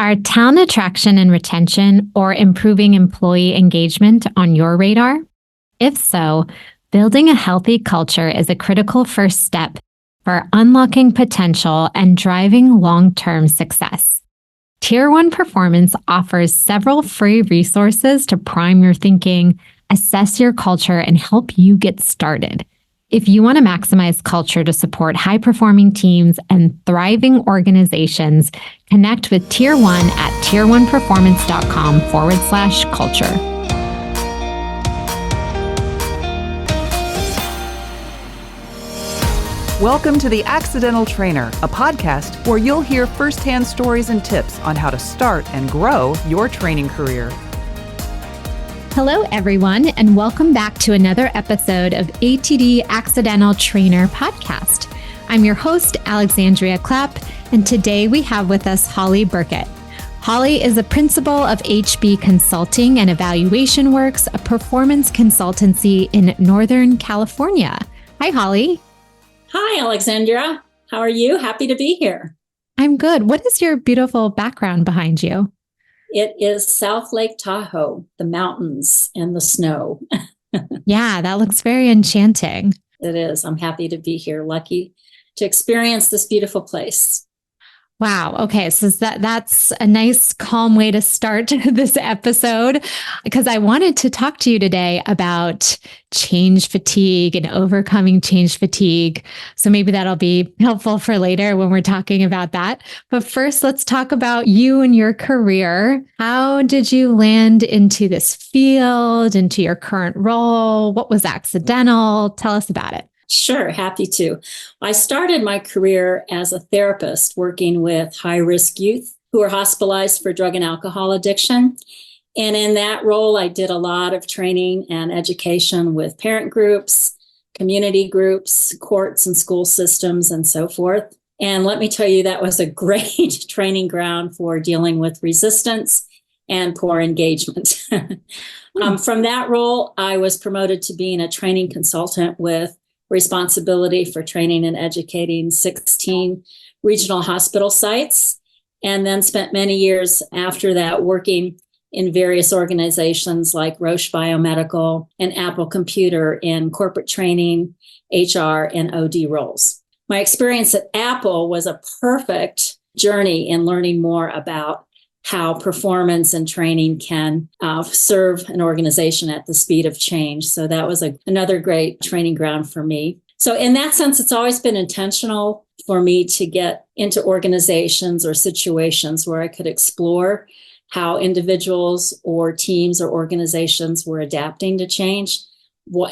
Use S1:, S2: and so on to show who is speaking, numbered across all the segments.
S1: Are talent attraction and retention or improving employee engagement on your radar? If so, building a healthy culture is a critical first step for unlocking potential and driving long-term success. Tier 1 Performance offers several free resources to prime your thinking, assess your culture, and help you get started. If you want to maximize culture to support high-performing teams and thriving organizations, connect with Tier 1 at tier1performance.com/culture.
S2: Welcome to the Accidental Trainer, a podcast where you'll hear firsthand stories and tips on how to start and grow your training career.
S1: Hello, everyone, and welcome back to another episode of ATD Accidental Trainer podcast. I'm your host, Alexandria Clapp, and today we have with us Holly Burkett. Holly is a principal of HB Consulting and Evaluation Works, a performance consultancy in Northern California. Hi, Holly.
S3: Hi, Alexandria. How are you? Happy to be here.
S1: I'm good. What is your beautiful background behind you?
S3: It is South Lake Tahoe, the mountains and the snow.
S1: Yeah, that looks very enchanting.
S3: It is. I'm happy to be here. Lucky to experience this beautiful place.
S1: Wow. Okay. So that's a nice, calm way to start this episode, because I wanted to talk to you today about change fatigue and overcoming change fatigue. So maybe that'll be helpful for later when we're talking about that. But first, let's talk about you and your career. How did you land into this field, into your current role? What was accidental? Tell us about it.
S3: Sure, happy to. I started my career as a therapist working with high-risk youth who are hospitalized for drug and alcohol addiction. And in that role, I did a lot of training and education with parent groups, community groups, courts and school systems, and so forth. And let me tell you, that was a great training ground for dealing with resistance and poor engagement. From that role, I was promoted to being a training consultant with responsibility for training and educating 16 regional hospital sites, and then spent many years after that working in various organizations like Roche Biomedical and Apple Computer in corporate training, HR, and OD roles. My experience at Apple was a perfect journey in learning more about how performance and training can serve an organization at the speed of change. So that was another great training ground for me. So in that sense, it's always been intentional for me to get into organizations or situations where I could explore how individuals or teams or organizations were adapting to change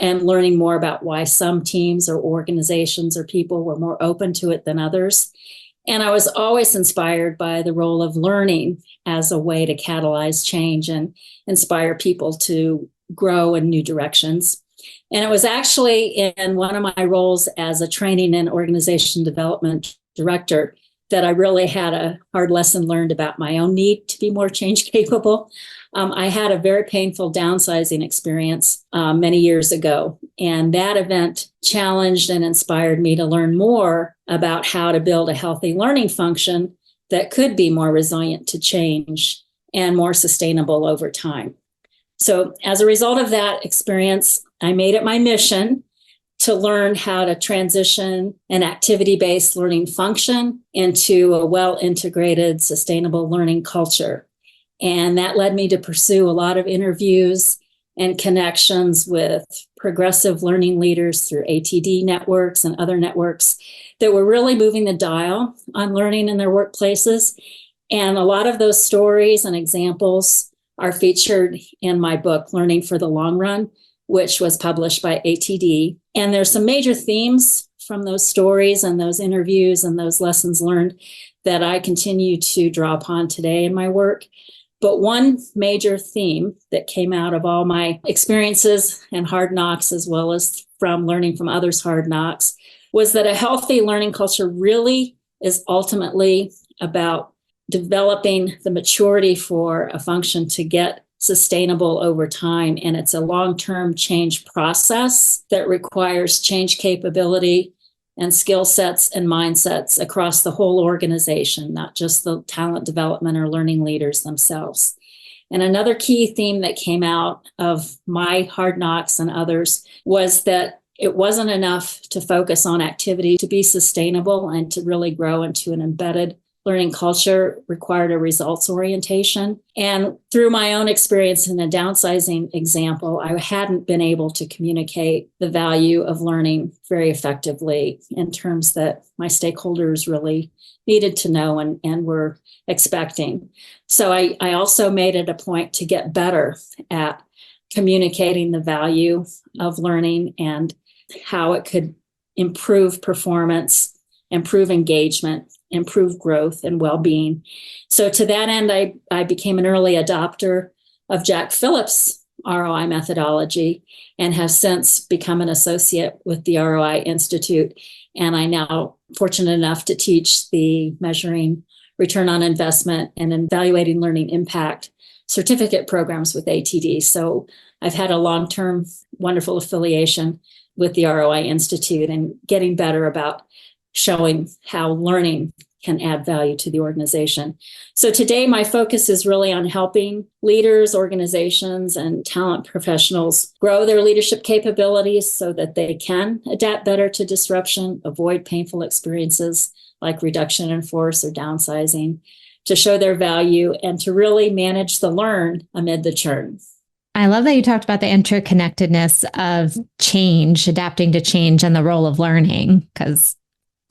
S3: and learning more about why some teams or organizations or people were more open to it than others. And I was always inspired by the role of learning as a way to catalyze change and inspire people to grow in new directions. And it was actually in one of my roles as a training and organization development director that I really had a hard lesson learned about my own need to be more change capable. I had a very painful downsizing experience many years ago, and that event challenged and inspired me to learn more about how to build a healthy learning function that could be more resilient to change and more sustainable over time. So as a result of that experience, I made it my mission to learn how to transition an activity-based learning function into a well-integrated, sustainable learning culture. And that led me to pursue a lot of interviews and connections with progressive learning leaders through ATD networks and other networks that were really moving the dial on learning in their workplaces. And a lot of those stories and examples are featured in my book, Learning for the Long Run, which was published by ATD. And there's some major themes from those stories and those interviews and those lessons learned that I continue to draw upon today in my work. But one major theme that came out of all my experiences and hard knocks, as well as from learning from others' hard knocks, was that a healthy learning culture really is ultimately about developing the maturity for a function to get sustainable over time. And it's a long-term change process that requires change capability and skill sets and mindsets across the whole organization, not just the talent development or learning leaders themselves. And another key theme that came out of my hard knocks and others was that it wasn't enough to focus on activity to be sustainable and to really grow into an embedded learning culture required a results orientation. And through my own experience in a downsizing example, I hadn't been able to communicate the value of learning very effectively in terms that my stakeholders really needed to know and were expecting. So I also made it a point to get better at communicating the value of learning and how it could improve performance, improve engagement, improve growth and well-being. So to that end, I became an early adopter of Jack Phillips' ROI methodology and have since become an associate with the ROI Institute. And I now fortunate enough to teach the measuring return on investment and evaluating learning impact certificate programs with ATD. So I've had a long-term wonderful affiliation with the ROI Institute and getting better about showing how learning can add value to the organization. So today, my focus is really on helping leaders, organizations, and talent professionals grow their leadership capabilities so that they can adapt better to disruption, avoid painful experiences like reduction in force or downsizing, to show their value, and to really manage the learn amid the churn.
S1: I love that you talked about the interconnectedness of change, adapting to change, and the role of learning, because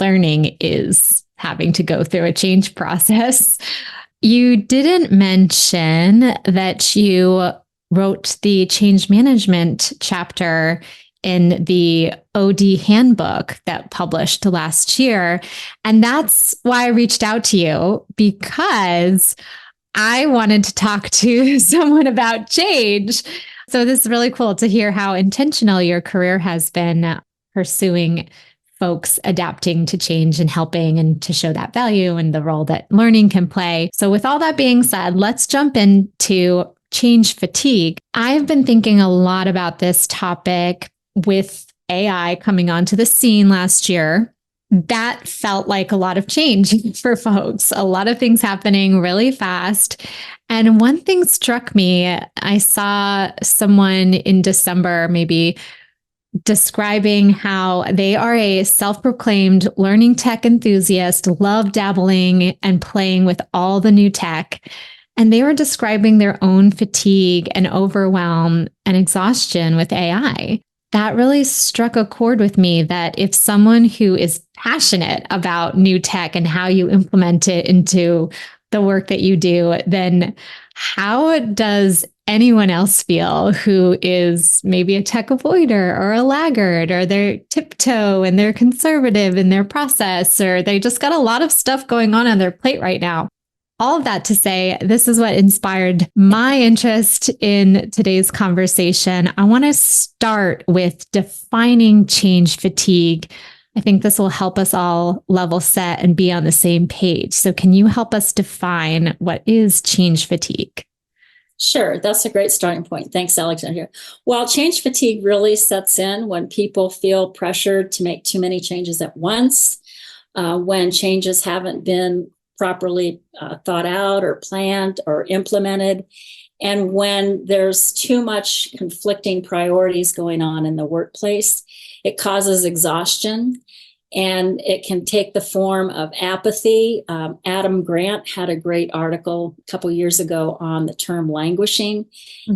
S1: learning is having to go through a change process. You didn't mention that you wrote the change management chapter in the OD handbook that published last year. And that's why I reached out to you, because I wanted to talk to someone about change. So this is really cool to hear how intentional your career has been pursuing folks adapting to change and helping, and to show that value and the role that learning can play. So with all that being said, let's jump into change fatigue. I've been thinking a lot about this topic with AI coming onto the scene last year. That felt like a lot of change for folks, a lot of things happening really fast. And one thing struck me. I saw someone in December maybe describing how they are a self-proclaimed learning tech enthusiast, love dabbling and playing with all the new tech. And they were describing their own fatigue and overwhelm and exhaustion with AI. That really struck a chord with me, that if someone who is passionate about new tech and how you implement it into the work that you do, then how does anyone else feel who is maybe a tech avoider or a laggard, or they're tiptoe and they're conservative in their process, or they just got a lot of stuff going on their plate right now? All of that to say, this is what inspired my interest in today's conversation. I want to start with defining change fatigue. I think this will help us all level set and be on the same page. So can you help us define what is change fatigue?
S3: Sure, that's a great starting point. Thanks, Alexandria. Well, change fatigue really sets in when people feel pressured to make too many changes at once, when changes haven't been properly thought out or planned or implemented, and when there's too much conflicting priorities going on in the workplace. It causes exhaustion, and it can take the form of apathy. Adam Grant had a great article a couple years ago on the term languishing,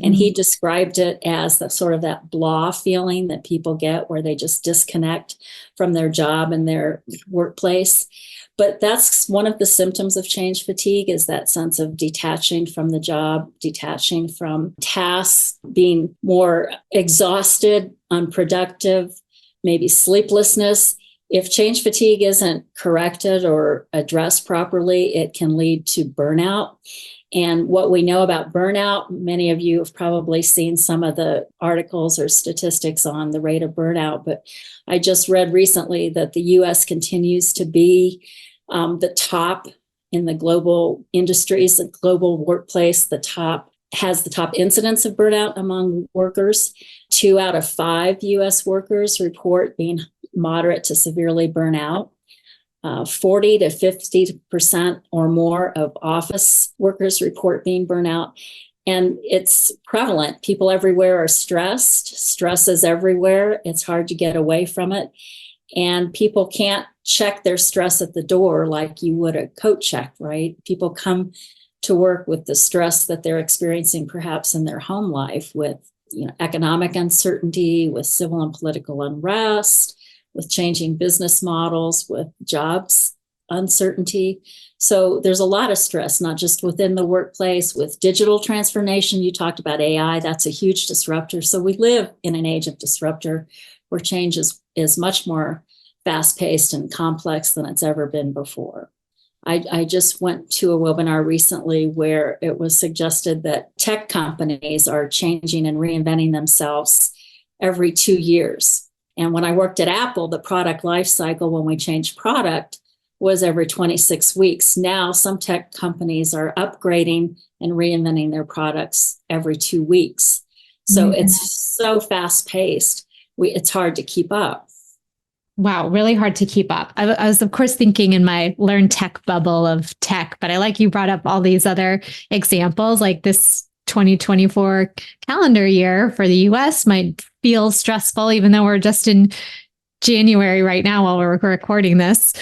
S3: and he described it as the sort of that blah feeling that people get where they just disconnect from their job and their workplace. But that's one of the symptoms of change fatigue, is that sense of detaching from the job, detaching from tasks, being more exhausted, unproductive, maybe sleeplessness. If change fatigue isn't corrected or addressed properly, it can lead to burnout. And what we know about burnout, many of you have probably seen some of the articles or statistics on the rate of burnout, but I just read recently that the US continues to be the top in the global industries, the global workplace, has the top incidence of burnout among workers. 2 out of 5 US workers report being moderate to severely burn out. 40 to 50% or more of office workers report being burnt out. And it's prevalent. People everywhere are stressed. Stress is everywhere. It's hard to get away from it. And people can't check their stress at the door like you would a coat check, right? People come to work with the stress that they're experiencing perhaps in their home life with economic uncertainty, with civil and political unrest, with changing business models, with jobs uncertainty. So there's a lot of stress, not just within the workplace, with digital transformation. You talked about AI, that's a huge disruptor. So we live in an age of disruptor where change is much more fast-paced and complex than it's ever been before. I just went to a webinar recently where it was suggested that tech companies are changing and reinventing themselves every 2 years. And when I worked at Apple, the product life cycle when we changed product was every 26 weeks. Now, some tech companies are upgrading and reinventing their products every 2 weeks. So it's so fast paced. It's hard to keep up.
S1: Wow, really hard to keep up. I was, of course, thinking in my learn tech bubble of tech, but I like you brought up all these other examples, like this 2024 calendar year for the US might feel stressful, even though we're just in January right now while we're recording this,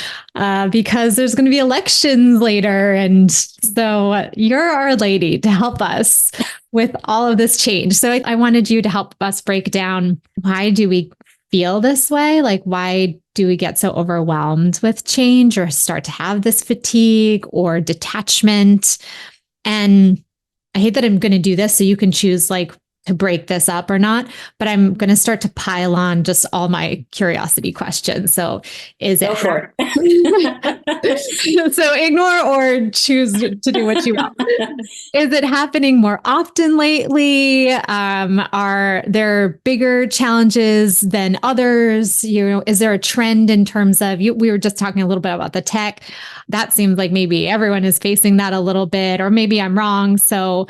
S1: because there's going to be elections later. And so you're our lady to help us with all of this change. So I wanted you to help us break down, why do we feel this way? Like, why do we get so overwhelmed with change or start to have this fatigue or detachment? And I hate that I'm going to do this, so you can choose like to break this up or not, but I'm going to start to pile on just all my curiosity questions. So is it hard? So ignore or choose to do what you want. Is it happening more often lately? Are there bigger challenges than others? Is there a trend in terms of we were just talking a little bit about the tech. That seems like maybe everyone is facing that a little bit, or maybe I'm wrong. So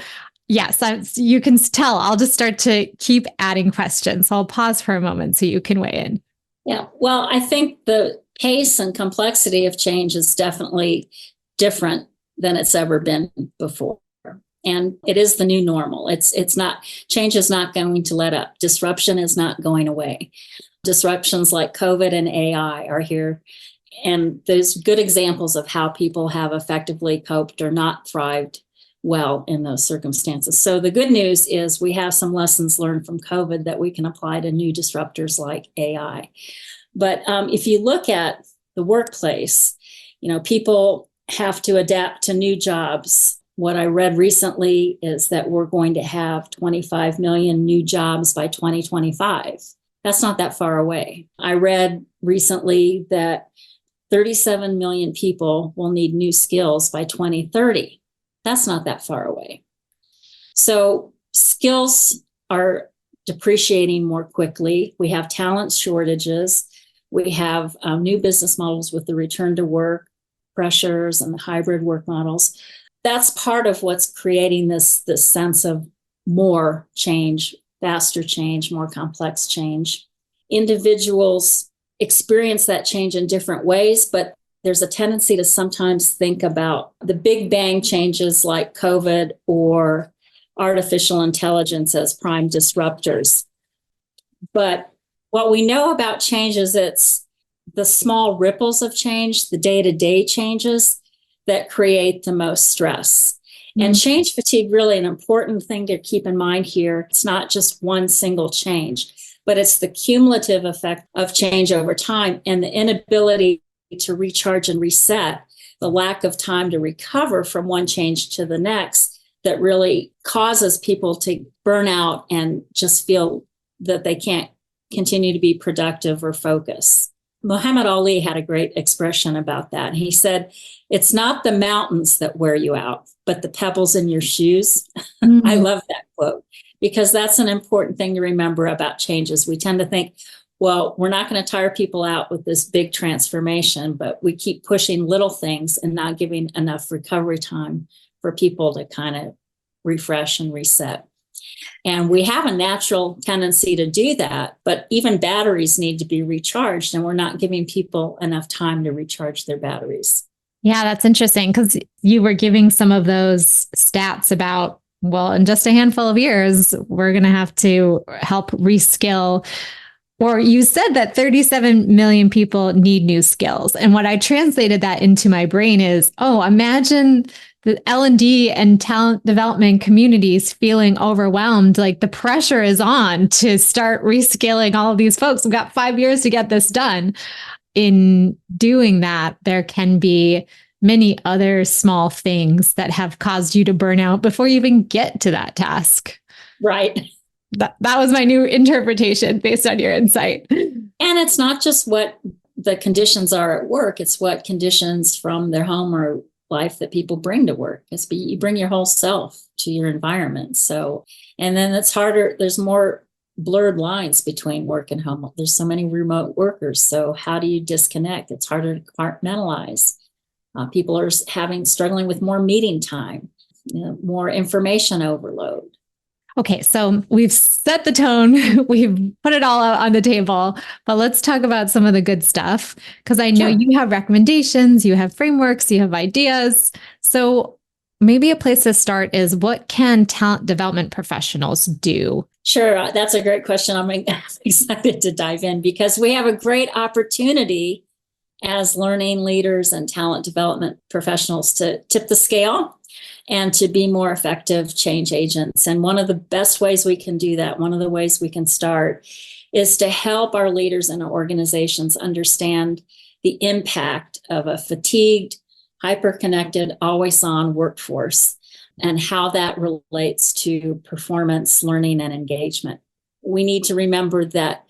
S1: yes, you can tell. I'll just start to keep adding questions. So I'll pause for a moment so you can weigh in.
S3: Yeah, well, I think the pace and complexity of change is definitely different than it's ever been before. And it is the new normal. It's not, change is not going to let up. Disruption is not going away. Disruptions like COVID and AI are here. And there's good examples of how people have effectively coped or not thrived well in those circumstances. So the good news is we have some lessons learned from COVID that we can apply to new disruptors like AI. But if you look at the workplace, people have to adapt to new jobs. What I read recently is that we're going to have 25 million new jobs by 2025. That's not that far away. I read recently that 37 million people will need new skills by 2030. That's not that far away. So skills are depreciating more quickly. We have talent shortages. We have new business models with the return to work pressures and the hybrid work models. That's part of what's creating this sense of more change, faster change, more complex change. Individuals experience that change in different ways, but there's a tendency to sometimes think about the big bang changes like COVID or artificial intelligence as prime disruptors. But what we know about change is it's the small ripples of change, the day-to-day changes that create the most stress. Mm-hmm. And change fatigue, really an important thing to keep in mind here. It's not just one single change, but it's the cumulative effect of change over time and the inability to recharge and reset, the lack of time to recover from one change to the next that really causes people to burn out and just feel that they can't continue to be productive or focus. Muhammad Ali had a great expression about that. He said, it's not the mountains that wear you out, but the pebbles in your shoes. Mm-hmm. I love that quote because that's an important thing to remember about changes. We tend to think, well, we're not going to tire people out with this big transformation, but we keep pushing little things and not giving enough recovery time for people to kind of refresh and reset. And we have a natural tendency to do that, but even batteries need to be recharged, and we're not giving people enough time to recharge their batteries.
S1: Yeah, that's interesting because you were giving some of those stats about, well, in just a handful of years, we're going to have to help reskill. Or you said that 37 million people need new skills. And what I translated that into my brain is, oh, imagine the L&D and talent development communities feeling overwhelmed. Like the pressure is on to start reskilling all of these folks. We've got 5 years to get this done. In doing that, there can be many other small things that have caused you to burn out before you even get to that task.
S3: Right.
S1: That was my new interpretation based on your insight.
S3: And it's not just what the conditions are at work, it's what conditions from their home or life that people bring to work. You bring your whole self to your environment. So, and then it's harder, there's more blurred lines between work and home. There's so many remote workers. So how do you disconnect? It's harder to compartmentalize. People are struggling with more meeting time, more information overload.
S1: Okay, so we've set the tone, we've put it all out on the table, but let's talk about some of the good stuff, because I know you have recommendations, you have frameworks, you have ideas. So maybe a place to start is, what can talent development professionals do?
S3: Sure, that's a great question. I'm excited to dive in because we have a great opportunity as learning leaders and talent development professionals to tip the scale and to be more effective change agents. And one of the best ways we can do that, one of the ways we can start, is to help our leaders and our organizations understand the impact of a fatigued, hyper-connected, always-on workforce and how that relates to performance, learning, and engagement. We need to remember that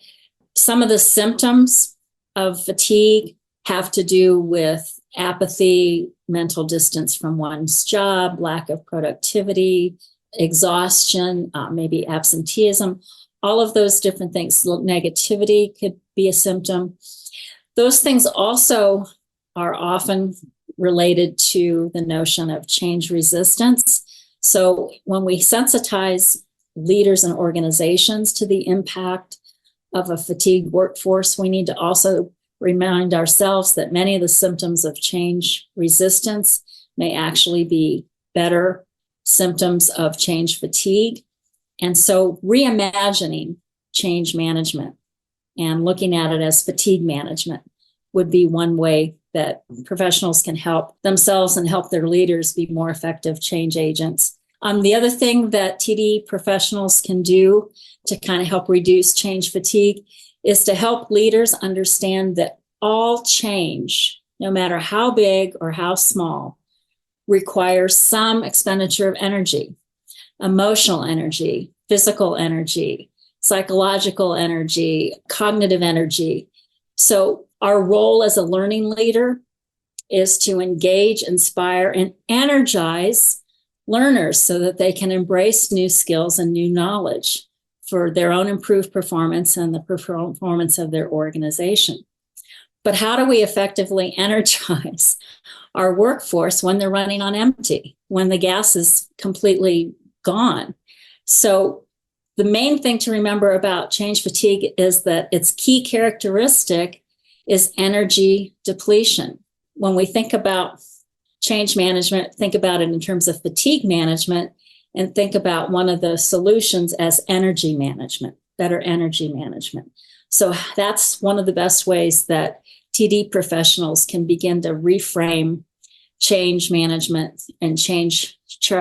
S3: some of the symptoms of fatigue have to do with apathy, mental distance from one's job, lack of productivity, exhaustion, maybe absenteeism, all of those different things. Negativity could be a symptom. Those things also are often related to the notion of change resistance. So when we sensitize leaders and organizations to the impact of a fatigued workforce, we need to also remind ourselves that many of the symptoms of change resistance may actually be better symptoms of change fatigue. And so reimagining change management and looking at it as fatigue management would be one way that professionals can help themselves and help their leaders be more effective change agents. The other thing that TD professionals can do to kind of help reduce change fatigue is to help leaders understand that all change, no matter how big or how small, requires some expenditure of energy, emotional energy, physical energy, psychological energy, cognitive energy. So our role as a learning leader is to engage, inspire, and energize learners so that they can embrace new skills and new knowledge for their own improved performance and the performance of their organization. But how do we effectively energize our workforce when they're running on empty, when the gas is completely gone? So the main thing to remember about change fatigue is that its key characteristic is energy depletion. When we think about change management, think about it in terms of fatigue management, and think about one of the solutions as energy management, better energy management. So that's one of the best ways that TD professionals can begin to reframe change management and change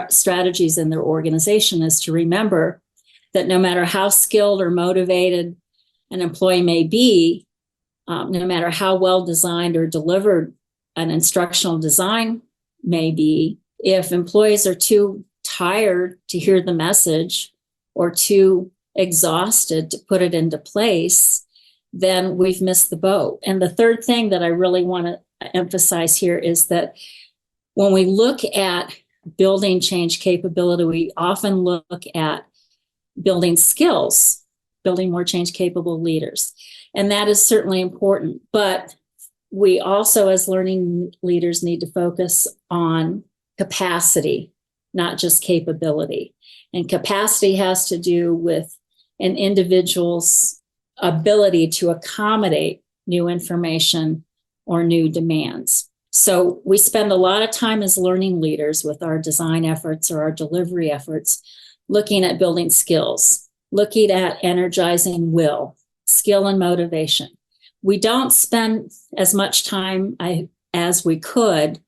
S3: strategies in their organization, is to remember that no matter how skilled or motivated an employee may be, no matter how well designed or delivered an instructional design may be, if employees are too tired to hear the message or too exhausted to put it into place, then we've missed the boat. And the third thing that I really want to emphasize here is that when we look at building change capability, we often look at building skills, building more change capable leaders. And that is certainly important. But we also, as learning leaders, need to focus on capacity not just capability. And capacity has to do with an individual's ability to accommodate new information or new demands. So we spend a lot of time as learning leaders with our design efforts or our delivery efforts, looking at building skills, looking at energizing will, skill and motivation. We don't spend as much time as we could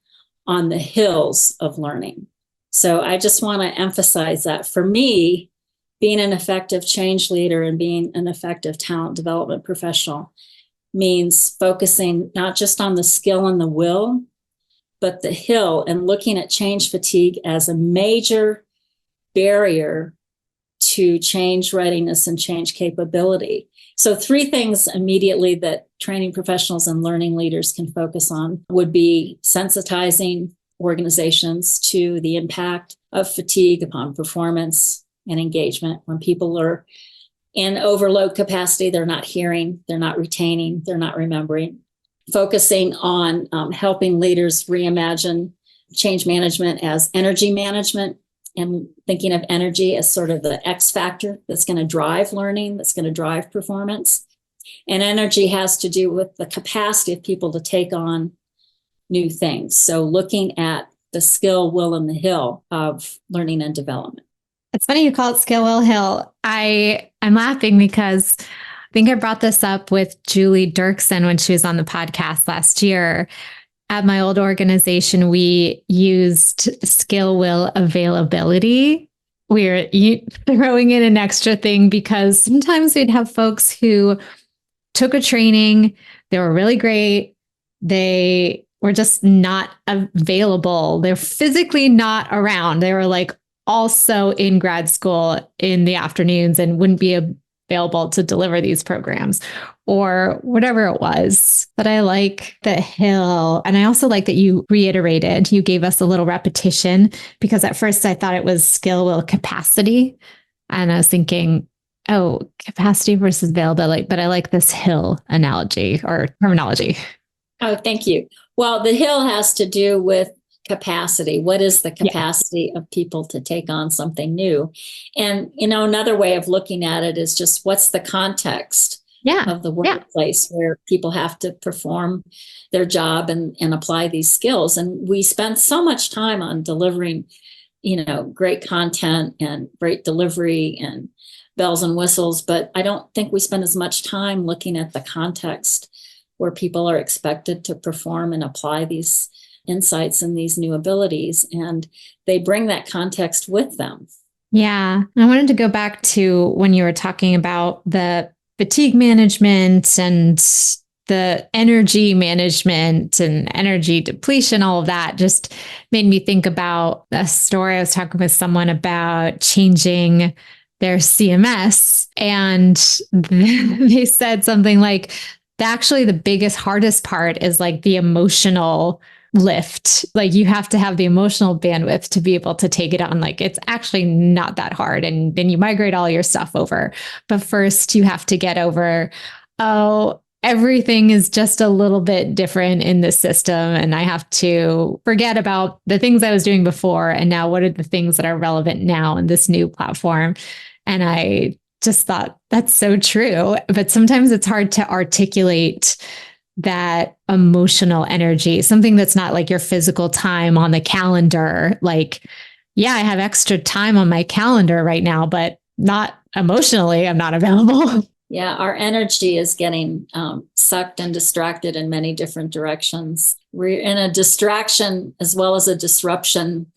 S3: on the hills of learning. So I just want to emphasize that for me, being an effective change leader and being an effective talent development professional means focusing not just on the skill and the will, but the hill, and looking at change fatigue as a major barrier to change readiness and change capability. So 3 things immediately that training professionals and learning leaders can focus on would be sensitizing organizations to the impact of fatigue upon performance and engagement. When people are in overload capacity, they're not hearing, they're not retaining, they're not remembering. Focusing on helping leaders reimagine change management as energy management, and thinking of energy as sort of the X factor that's going to drive learning, that's going to drive performance. And energy has to do with the capacity of people to take on new things. So looking at the skill, will, and the hill of learning and development.
S1: It's funny you call it skill, will, hill. I'm laughing because I think I brought this up with Julie Dirksen when she was on the podcast last year. At my old organization, we used skill, will, availability. We were throwing in an extra thing because sometimes we'd have folks who took a training, they were really great, they were just not available. They're physically not around. They were like also in grad school in the afternoons and wouldn't be available to deliver these programs or whatever it was. But I like the hill. And I also like that you reiterated, you gave us a little repetition, because at first I thought it was skill, will, capacity. And I was thinking, oh, capacity versus availability. But I like this hill analogy or terminology.
S3: Oh, thank you. Well, the hill has to do with capacity. What is the capacity of people to take on something new? And, another way of looking at it is just what's the context of the workplace where people have to perform their job and apply these skills. And we spend so much time on delivering, great content and great delivery and bells and whistles, but I don't think we spend as much time looking at the context where people are expected to perform and apply these insights and these new abilities, and they bring that context with them.
S1: Yeah. I wanted to go back to when you were talking about the fatigue management and the energy management and energy depletion, all of that just made me think about a story. I was talking with someone about changing their CMS, and they said something like, actually the biggest, hardest part is like the emotional lift. Like you have to have the emotional bandwidth to be able to take it on. Like it's actually not that hard. And then you migrate all your stuff over. But first you have to get over, everything is just a little bit different in this system. And I have to forget about the things I was doing before. And now what are the things that are relevant now in this new platform? And I just thought that's so true. But sometimes it's hard to articulate that emotional energy, something that's not like your physical time on the calendar. Like, yeah, I have extra time on my calendar right now, but not emotionally, I'm not available.
S3: Yeah, our energy is getting sucked and distracted in many different directions. We're in a distraction as well as a disruption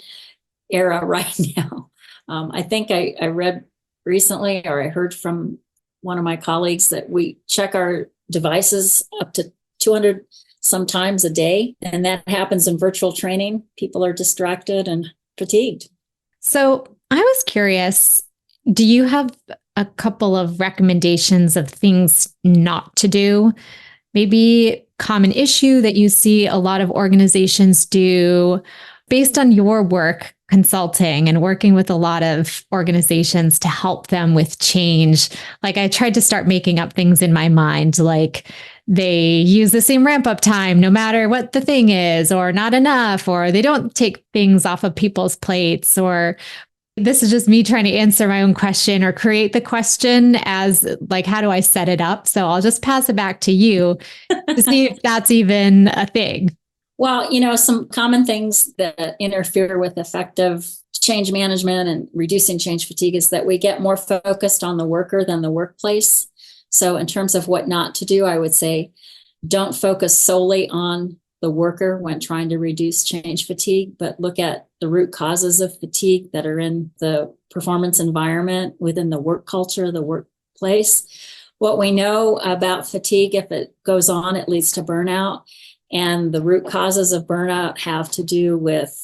S3: era right now. I think I read recently, or I heard from one of my colleagues, that we check our devices up to 200 sometimes a day. And that happens in virtual training. People are distracted and fatigued.
S1: So I was curious, do you have a couple of recommendations of things not to do? Maybe common issue that you see a lot of organizations do based on your work consulting and working with a lot of organizations to help them with change. Like I tried to start making up things in my mind, like they use the same ramp up time no matter what the thing is, or not enough, or they don't take things off of people's plates, or this is just me trying to answer my own question or create the question as like, how do I set it up? So I'll just pass it back to you to see if that's even a thing.
S3: Well, some common things that interfere with effective change management and reducing change fatigue is that we get more focused on the worker than the workplace. So in terms of what not to do, I would say don't focus solely on the worker when trying to reduce change fatigue, but look at the root causes of fatigue that are in the performance environment within the work culture, the workplace. What we know about fatigue, if it goes on, it leads to burnout. And the root causes of burnout have to do with,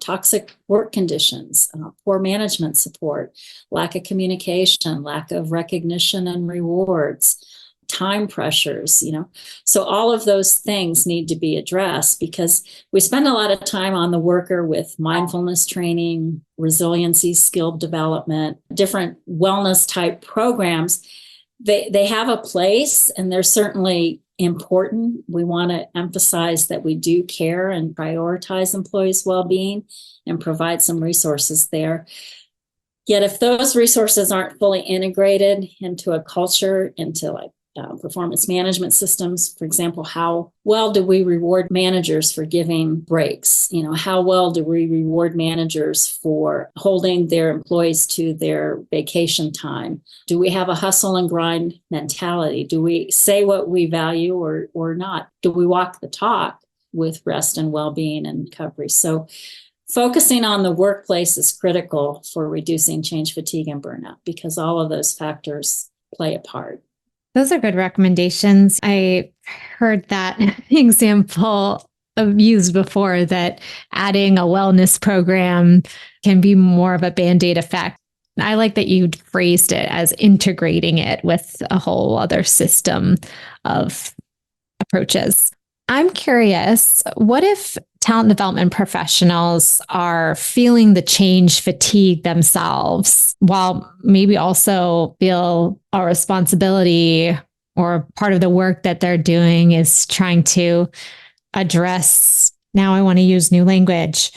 S3: toxic work conditions, poor management support, lack of communication, lack of recognition and rewards, time pressures, So all of those things need to be addressed because we spend a lot of time on the worker with mindfulness training, resiliency, skill development, different wellness type programs. They have a place and they're certainly important. We want to emphasize that we do care and prioritize employees' well-being and provide some resources there. Yet if those resources aren't fully integrated into a culture, into like performance management systems, for example, how well do we reward managers for giving breaks? How well do we reward managers for holding their employees to their vacation time? Do we have a hustle and grind mentality? Do we say what we value or not? Do we walk the talk with rest and well-being and recovery? So focusing on the workplace is critical for reducing change fatigue and burnout because all of those factors play a part.
S1: Those are good recommendations. I heard that example used before that adding a wellness program can be more of a Band-Aid effect. I like that you phrased it as integrating it with a whole other system of approaches. I'm curious, what if talent development professionals are feeling the change fatigue themselves, while maybe also feel a responsibility or part of the work that they're doing is trying to address, now I want to use new language,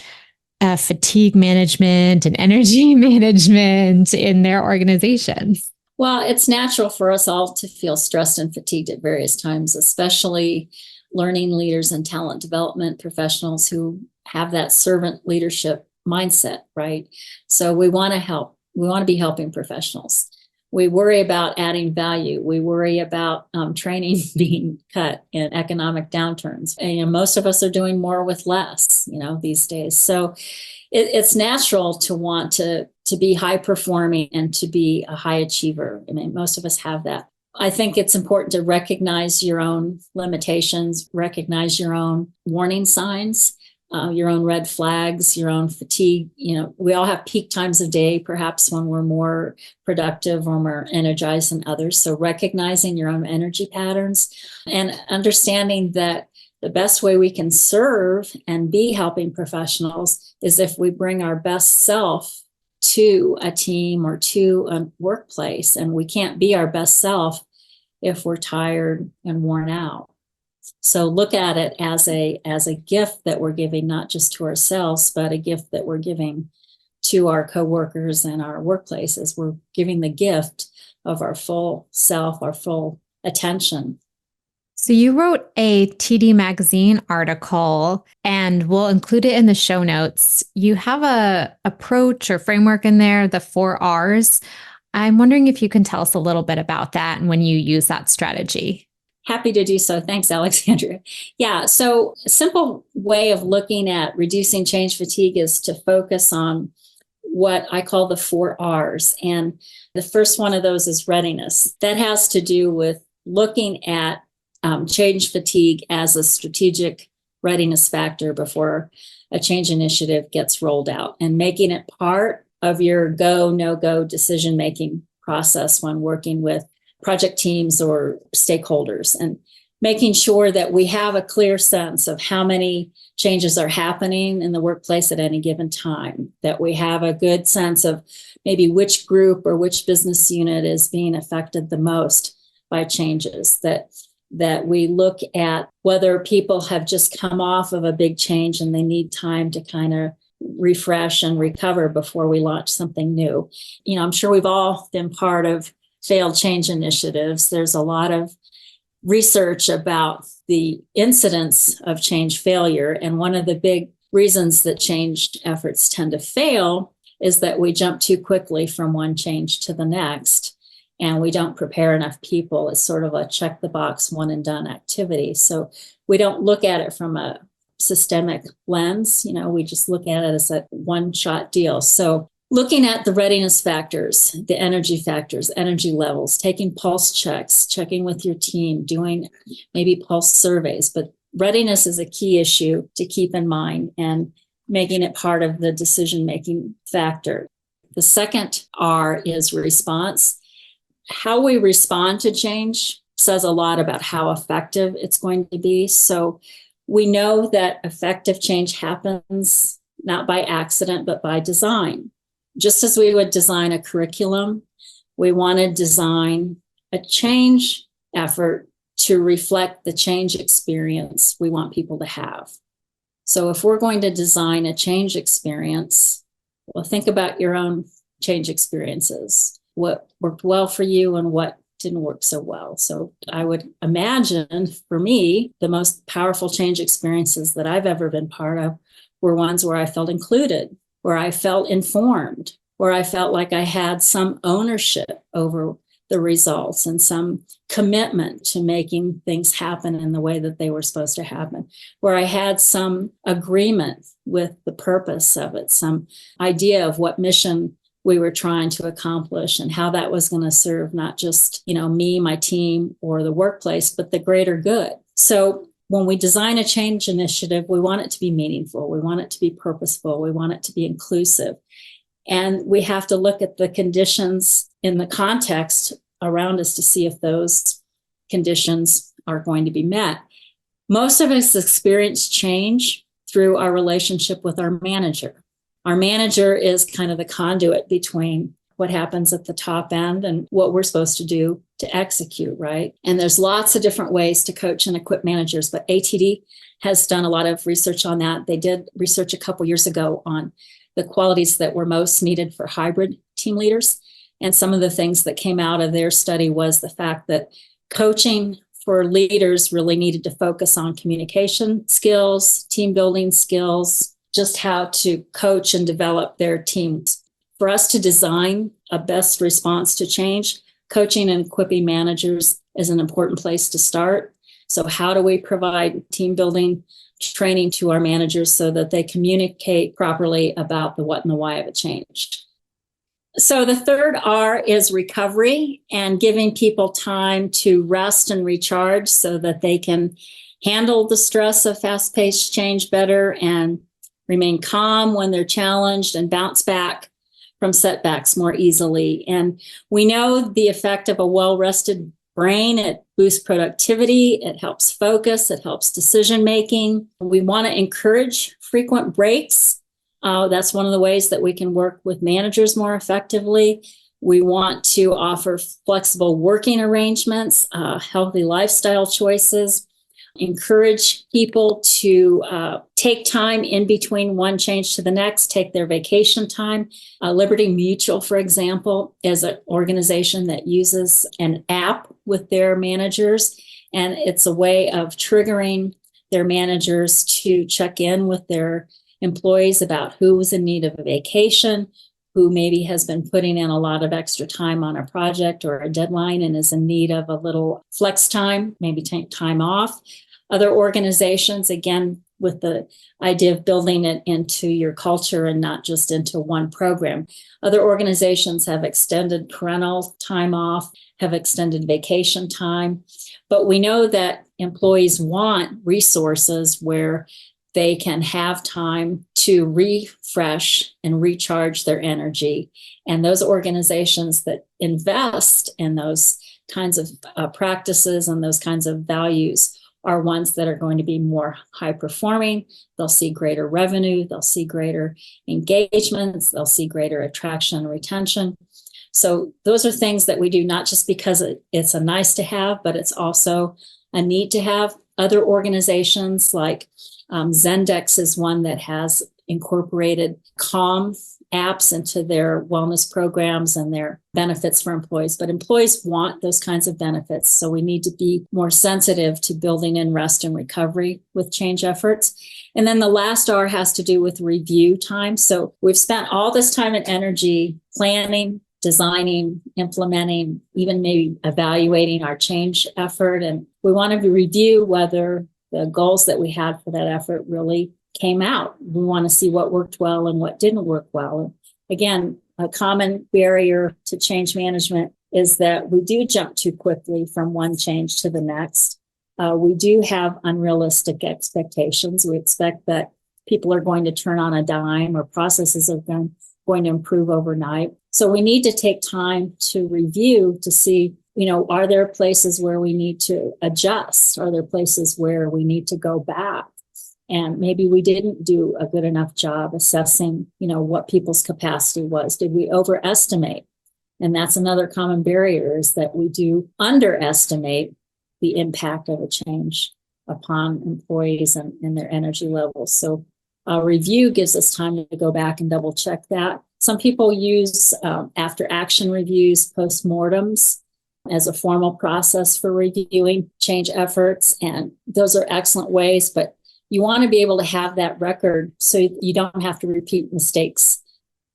S1: fatigue management and energy management in their organizations?
S3: Well, it's natural for us all to feel stressed and fatigued at various times, especially learning leaders and talent development professionals who have that servant leadership mindset, right? So we want to help. We want to be helping professionals. We worry about adding value. We worry about training being cut in economic downturns. And most of us are doing more with less, these days. So it's natural to want to be high performing and to be a high achiever. I mean, most of us have that. I think it's important to recognize your own limitations, recognize your own warning signs, your own red flags, your own fatigue. We all have peak times of day, perhaps when we're more productive or more energized than others. So recognizing your own energy patterns and understanding that the best way we can serve and be helping professionals is if we bring our best self to a team or to a workplace. And we can't be our best self if we're tired and worn out. So look at it as a gift that we're giving, not just to ourselves, but a gift that we're giving to our coworkers and our workplaces. We're giving the gift of our full self, our full attention.
S1: So you wrote a TD Magazine article, and we'll include it in the show notes. You have a approach or framework in there, the 4 R's. I'm wondering if you can tell us a little bit about that and when you use that strategy.
S3: Happy to do so. Thanks, Alexandria. Yeah, so a simple way of looking at reducing change fatigue is to focus on what I call the 4 R's. And the first one of those is readiness. That has to do with looking at change fatigue as a strategic readiness factor before a change initiative gets rolled out and making it part of your go, no-go decision-making process when working with project teams or stakeholders, and making sure that we have a clear sense of how many changes are happening in the workplace at any given time, that we have a good sense of maybe which group or which business unit is being affected the most by changes, that that we look at whether people have just come off of a big change and they need time to kind of refresh and recover before we launch something new. I'm sure we've all been part of failed change initiatives. There's a lot of research about the incidence of change failure. And one of the big reasons that change efforts tend to fail is that we jump too quickly from one change to the next. And we don't prepare enough people. It's sort of a check the box, one and done activity. So we don't look at it from a systemic lens. We just look at it as a one shot deal. So looking at the readiness factors, the energy factors, energy levels, taking pulse checks, checking with your team, doing maybe pulse surveys. But readiness is a key issue to keep in mind and making it part of the decision-making factor. The second R is response. How we respond to change says a lot about how effective it's going to be. So we know that effective change happens not by accident, but by design. Just as we would design a curriculum, we want to design a change effort to reflect the change experience we want people to have. So if we're going to design a change experience, well, think about your own change experiences. What worked well for you and what didn't work so well. So I would imagine for me, the most powerful change experiences that I've ever been part of were ones where I felt included, where I felt informed, where I felt like I had some ownership over the results and some commitment to making things happen in the way that they were supposed to happen, where I had some agreement with the purpose of it, some idea of what mission we were trying to accomplish and how that was going to serve not just, me, my team, or the workplace, but the greater good. So when we design a change initiative, we want it to be meaningful. We want it to be purposeful. We want it to be inclusive. And we have to look at the conditions in the context around us to see if those conditions are going to be met. Most of us experience change through our relationship with our manager. Our manager is kind of the conduit between what happens at the top end and what we're supposed to do to execute, right? And there's lots of different ways to coach and equip managers, but ATD has done a lot of research on that. They did research a couple years ago on the qualities that were most needed for hybrid team leaders. And some of the things that came out of their study was the fact that coaching for leaders really needed to focus on communication skills, team building skills, just how to coach and develop their teams. For us to design a best response to change, coaching and equipping managers is an important place to start. So how do we provide team building training to our managers so that they communicate properly about the what and the why of a change? So the third R is recovery and giving people time to rest and recharge so that they can handle the stress of fast-paced change better and remain calm when they're challenged and bounce back from setbacks more easily. And we know the effect of a well-rested brain. It boosts productivity, it helps focus, it helps decision-making. We want to encourage frequent breaks. That's one of the ways that we can work with managers more effectively. We want to offer flexible working arrangements, healthy lifestyle choices, encourage people to take time in between one change to the next, take their vacation time. Liberty Mutual, for example, is an organization that uses an app with their managers, and it's a way of triggering their managers to check in with their employees about who was in need of a vacation, who maybe has been putting in a lot of extra time on a project or a deadline and is in need of a little flex time, maybe take time off. Other organizations, again, with the idea of building it into your culture and not just into one program. Other organizations have extended parental time off, have extended vacation time, but we know that employees want resources where they can have time to refresh and recharge their energy. And those organizations that invest in those kinds of practices and those kinds of values are ones that are going to be more high performing. They'll see greater revenue, they'll see greater engagements, they'll see greater attraction and retention. So those are things that we do not just because it's a nice to have, but it's also a need to have. Other organizations like Zendex is one that has incorporated Calm apps into their wellness programs and their benefits for employees. But employees want those kinds of benefits. So we need to be more sensitive to building in rest and recovery with change efforts. And then the last R has to do with review time. So we've spent all this time and energy planning, designing, implementing, even maybe evaluating our change effort. And we want to review whether the goals that we had for that effort really came out. We want to see what worked well and what didn't work well. And again, a common barrier to change management is that we do jump too quickly from one change to the next. We do have unrealistic expectations. We expect that people are going to turn on a dime or processes are going to improve overnight. So we need to take time to review to see, are there places where we need to adjust? Are there places where we need to go back? And maybe we didn't do a good enough job assessing, what people's capacity was. Did we overestimate? And that's another common barrier, is that we do underestimate the impact of a change upon employees and their energy levels. So a review gives us time to go back and double check that. Some people use after action reviews, postmortems, as a formal process for reviewing change efforts. And those are excellent ways, but you want to be able to have that record so you don't have to repeat mistakes.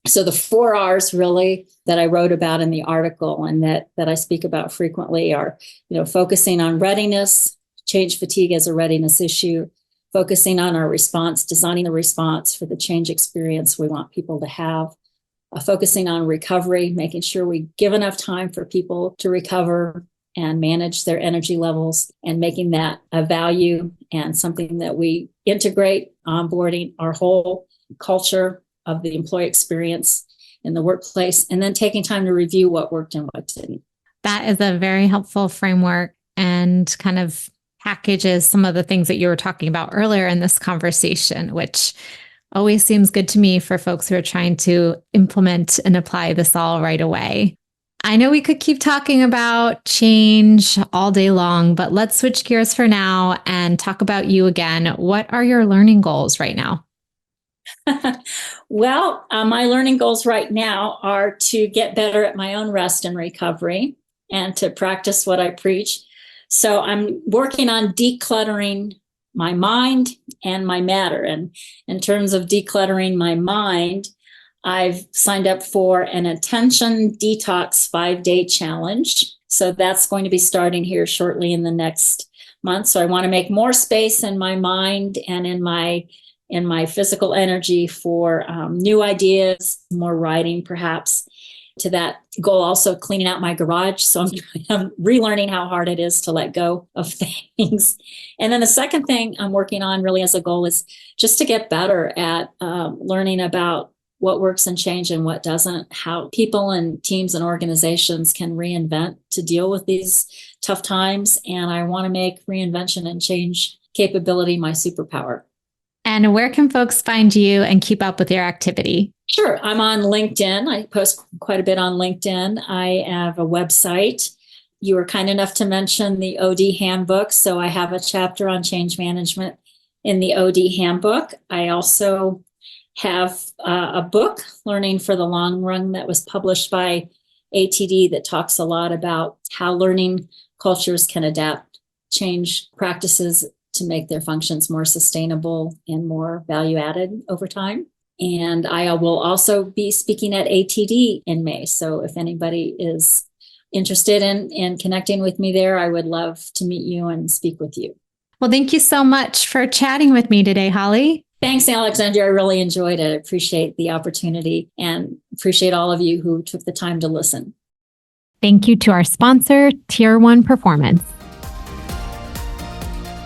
S3: So the 4 R's really that I wrote about in the article and that I speak about frequently are, focusing on readiness, change fatigue as a readiness issue, focusing on our response, designing the response for the change experience we want people to have, focusing on recovery, making sure we give enough time for people to recover and manage their energy levels, and making that a value and something that we integrate, onboarding our whole culture of the employee experience in the workplace, and then taking time to review what worked and what didn't.
S1: That is a very helpful framework and kind of packages some of the things that you were talking about earlier in this conversation, which always seems good to me for folks who are trying to implement and apply this all right away. I know we could keep talking about change all day long, but let's switch gears for now and talk about you again. What are your learning goals right now?
S3: Well, my learning goals right now are to get better at my own rest and recovery and to practice what I preach. So I'm working on decluttering my mind and my matter. And in terms of decluttering my mind, I've signed up for an attention detox 5-day challenge. So that's going to be starting here shortly in the next month. So I want to make more space in my mind and in my physical energy for new ideas, more writing perhaps. To that goal, also cleaning out my garage. So I'm relearning how hard it is to let go of things. And then the second thing I'm working on really as a goal is just to get better at learning about what works and change and what doesn't, how people and teams and organizations can reinvent to deal with these tough times. And I want to make reinvention and change capability my superpower.
S1: And where can folks find you and keep up with your activity?
S3: Sure. I'm on LinkedIn. I post quite a bit on LinkedIn. I have a website. You were kind enough to mention the OD handbook. So I have a chapter on change management in the OD handbook. I also have a book, Learning for the Long Run, that was published by ATD that talks a lot about how learning cultures can adapt change practices to make their functions more sustainable and more value added over time. And I will also be speaking at ATD in May. So if anybody is interested in connecting with me there, I would love to meet you and speak with you.
S1: Well, thank you so much for chatting with me today, Holly.
S3: Thanks, Alexandria. I really enjoyed it. I appreciate the opportunity and appreciate all of you who took the time to listen.
S1: Thank you to our sponsor, Tier 1 Performance.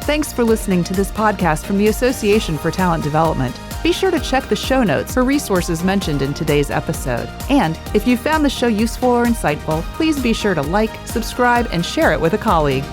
S2: Thanks for listening to this podcast from the Association for Talent Development. Be sure to check the show notes for resources mentioned in today's episode. And if you found the show useful or insightful, please be sure to like, subscribe, and share it with a colleague.